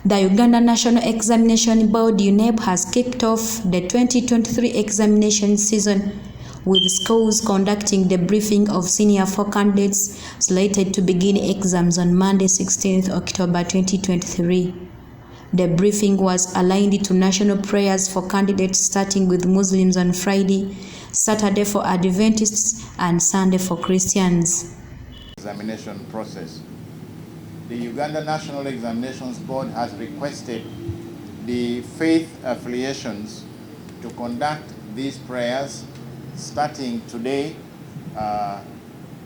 The Uganda National Examination Board UNEB has kicked off the 2023 examination season, with schools conducting the briefing of Senior 4 candidates slated to begin exams on Monday 16th October 2023. The briefing was aligned to national prayers for candidates, starting with Muslims on Friday, Saturday for Adventists, and Sunday for Christians. Examination process. The Uganda National Examinations Board has requested the faith affiliations to conduct these prayers starting today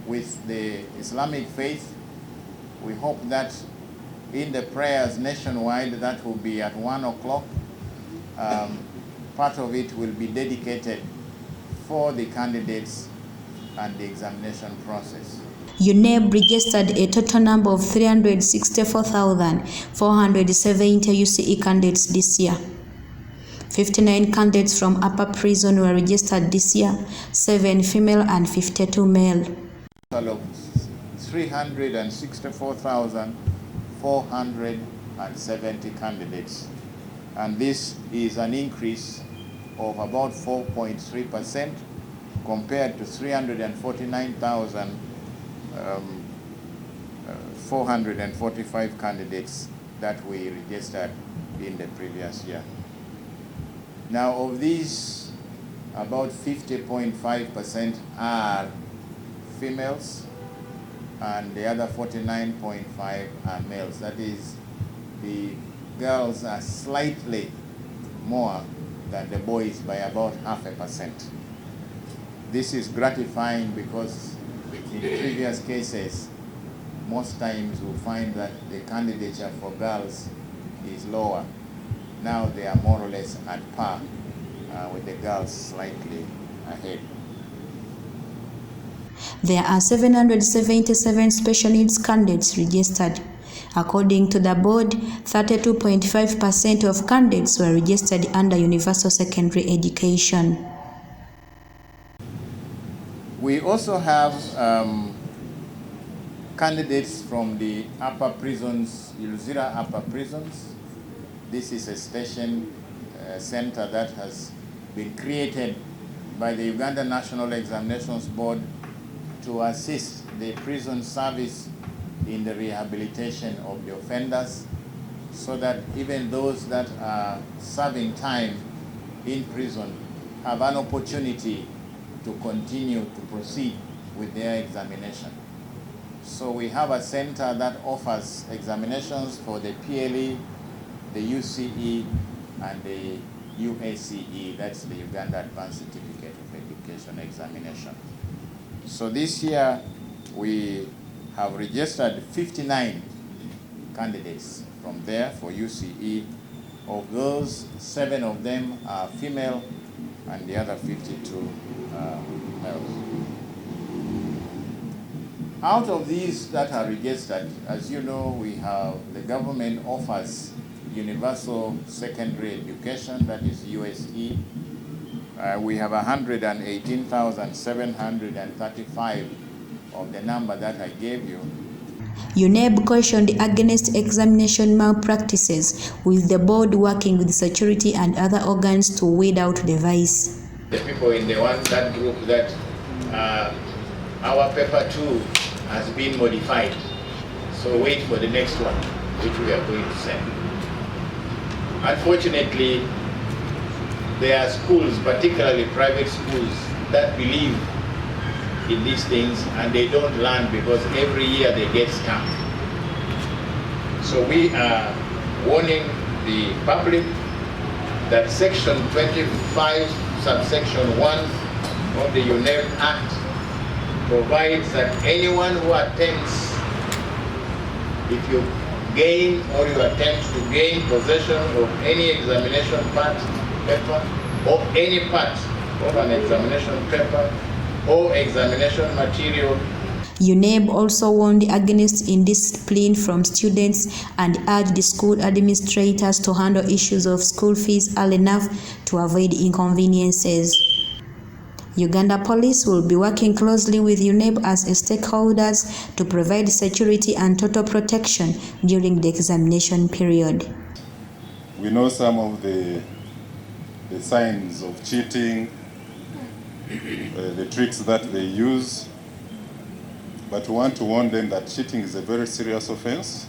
with the Islamic faith. We hope that in the prayers nationwide, that will be at 1 o'clock. Part of it will be dedicated for the candidates and the examination process. UNEB registered a total number of 364,470 UCE candidates this year. 59 candidates from upper prison were registered this year, 7 female and 52 male. Total of 364,470 candidates, and this is an increase of about 4.3% compared to 349,445 candidates that we registered in the previous year. Now, of these, about 50.5% are females, and the other 49.5% are males. That is, the girls are slightly more than the boys by about 0.5%. This is gratifying because in previous cases, most times we find that the candidature for girls is lower. Now they are more or less at par, with the girls slightly ahead. There are 777 special needs candidates registered. According to the board, 32.5% of candidates were registered under universal secondary education. We also have candidates from the upper prisons, Iluzira upper prisons. This is a station center that has been created by the Uganda National Examinations Board to assist the prison service in the rehabilitation of the offenders, so that even those that are serving time in prison have an opportunity to continue to proceed with their examination. So we have a center that offers examinations for the PLE, the UCE, and the UACE, that's the Uganda Advanced Certificate of Education examination. So this year we have registered 59 candidates from there for UCE. Of those, 7 of them are female and the other 52 males. Out of these that are registered, as you know, we have, the government offers universal secondary education, that is USE. We have 118,735 of the number that I gave you. UNEB cautioned against examination malpractices, with the board working with security and other organs to weed out the vice. The people in that group that our paper 2 has been modified, so wait for the next one, which we are going to send. Unfortunately, there are schools, particularly private schools, that believe in these things and they don't learn because every year they get scammed. So we are warning the public that Section 25, subsection 1 of the UNEB Act provides that anyone who attempts, if you gain or you attempt to gain possession of any examination paper or any part of an examination paper or examination material. UNEB also warned against indiscipline from students and urged the school administrators to handle issues of school fees early enough to avoid inconveniences. Uganda Police will be working closely with UNEB as stakeholders to provide security and total protection during the examination period. We know some of the signs of cheating, the tricks that they use, but we want to warn them that cheating is a very serious offense.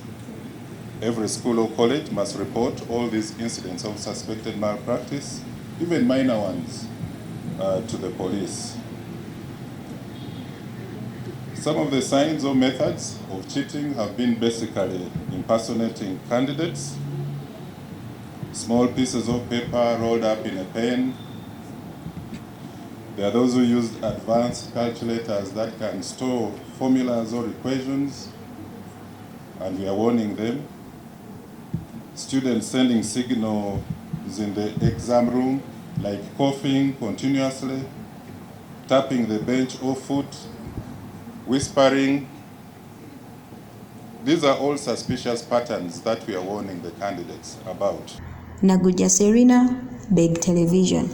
Every school or college must report all these incidents of suspected malpractice, even minor ones, to the police. Some of the signs or methods of cheating have been basically impersonating candidates, small pieces of paper rolled up in a pen. There are those who use advanced calculators that can store formulas or equations, and we are warning them. Students sending signals in the exam room, like coughing continuously, tapping the bench or foot, whispering. These are all suspicious patterns that we are warning the candidates about. Naguja Serena, Big Television.